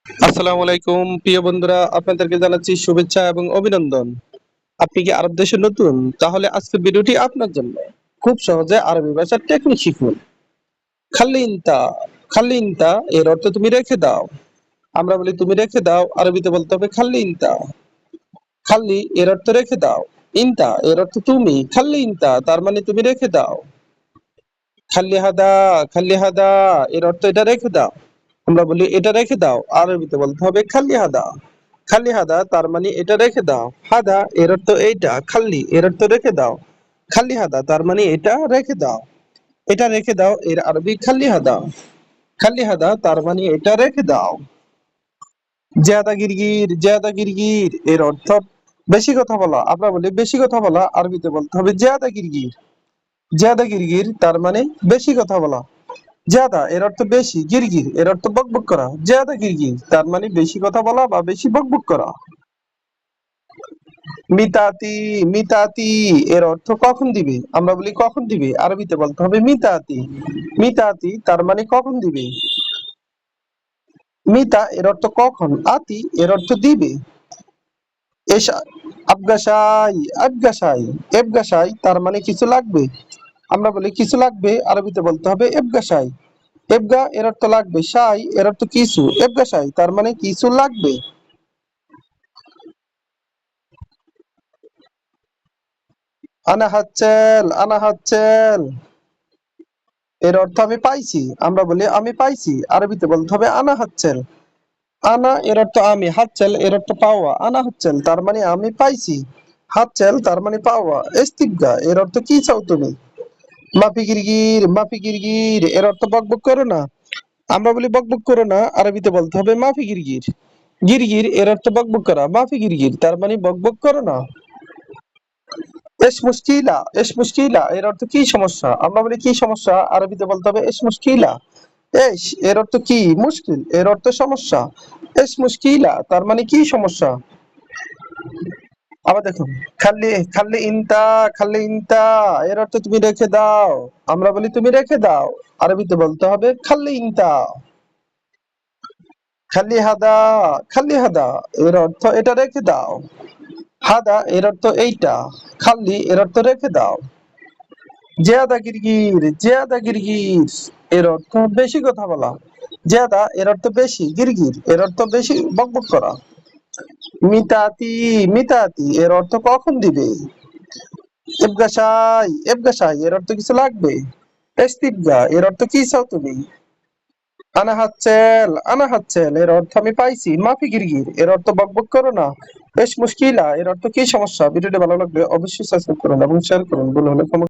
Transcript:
আসসালামু আলাইকুম প্রিয় বন্ধুরা, আপনাদেরকে জানাচ্ছি শুভেচ্ছা এবং অভিনন্দন। আপনি কি আরব দেশে নতুন? তাহলে আজকের ভিডিওটি আপনার জন্য। খুব সহজে আরবি ভাষার টেকনিক শিখুন। খাল্লি ইনতা, খাল্লি ইনতা এর অর্থ তুমি রেখে দাও। আমরা বলি তুমি রেখে দাও, আরবিতে বলতে হবে খাল্লি ইনতা। খাল্লি এর অর্থ রেখে দাও, ইনতা এর অর্থ তুমি, খাল্লি ইনতা তার মানে তুমি রেখে দাও। খাল্লি হাদা, খাল্লি হাদা এর অর্থ এটা রেখে দাও। আমরা বলি এটা রেখে দাও, আরবিতে বলতে হবে খাল্লি হাদা। খাল্লি হাদা তার মানে এটা রেখে দাও। হাদা এর অর্থ এইটা, খাল্লি এর অর্থ রেখে দাও। খাল্লি হাদা তার মানে এটা রেখে দাও। এটা রেখে দাও এর আরবি খাল্লি হাদা। খাল্লি হাদা তার মানে এটা রেখে দাও। জিয়াদা গিরগির, জিয়াদা গিরগির এর অর্থ বেশি কথা বলা। আমরা বলি বেশি কথা বলা, আরবিতে বলতে হবে জিয়াদা গিরগির। জিয়াদা গিরগির তার মানে বেশি কথা বলা। জিয়াদা এর অর্থ বেশি, গিরগির এর অর্থ বকবক করা। জিয়াদা গিরগির তার মানে বেশি কথা বলা বা বেশি বকবক করা। মিতাতি, মিতাতি এর অর্থ কখন দিবে। আমরা বলি কখন দিবে, আরবিতে বলতে হবে মিতাতি। মিতাতি তার মানে কখন দিবে। মিতা এর অর্থ কখন, আতি এর অর্থ দিবে। এসা আবগাসাই, আবগাসাই, এবগাসাই তার মানে কিছু লাগবে। আমরা বলি কিছু লাগবে, আরবিতে বলতে হবে এবগাসাই। এবগা এর অর্থ লাগবে, সাই এর অর্থ কিছু, এবগাসাই তার মানে কিছু লাগবে। আনা হাচ্ছেল, আনা হাচ্ছেল এর অর্থ আমি পাইছি। আমরা বলি আমি পাইছি, আরবিতে বলতে হবে আনা হাচ্ছেল। আনা এর অর্থ আমি, হাচ্ছেল এর অর্থ পাওয়া। আনা হাচ্ছেল তার মানে আমি পাইছি, হাচ্ছেল তার মানে পাওয়া। ইস্তিবগা এর অর্থ কি চাও তুমি। মাফি গিরগির, মাফি গিরগির এর অর্থ বকবক করো না। আমরা বলি বকবক করো না, আরবিতে বলতে হবে মাফি গিরগির। গিরগির এর অর্থ বকবক করা, মাফি গিরগির তার মানে বকবক করো না। এস মুশকিলা, এস মুশকিলা এর অর্থ কি সমস্যা। আমরা বলি কি সমস্যা, আরবিতে বলতে হবে এস মুশকিলা। এস এর অর্থ কি, মুশকিল এর অর্থ সমস্যা। এস মুশকিলা তার মানে কি সমস্যা। আবার দেখুন, খাল্লি, খাল্লি ইনতা, খাল্লি ইনতা এর অর্থ তুমি রেখে দাও। আমরা বলি তুমি রেখে দাও, আরবিতে বলতে হবে খাল্লি ইনতা। খাল্লি হাদা, খাল্লি হাদা এর অর্থ এটা রেখে দাও। হাদা এর অর্থ এইটা, খাল্লি এর অর্থ রেখে দাও। জিয়াদা গিরগির, জিয়াদা গিরগির এর অর্থ বেশি কথা বলা। জিয়াদা এর অর্থ বেশি, গিরগির এর অর্থ বেশি বকবক করা। মিতাতি, মিতাতি এর অর্থ কখন দিবে। এবগাসাই, এবগাসাই এর অর্থ কিছু লাগবে। এস্তিবগা এর অর্থ কি চাও তুমি। আনা হাচ্ছেল, আনা হাচ্ছেল এর অর্থ আমি পাইছি। মাফি গিরগির এর অর্থ বকবক করো না। বেশ মুশকিলা এর অর্থ কি সমস্যা। ভিডিওটি ভালো লাগলে অবশ্যই সাবস্ক্রাইব করুন এবং শেয়ার করুন। ভুল হলে ক্ষমা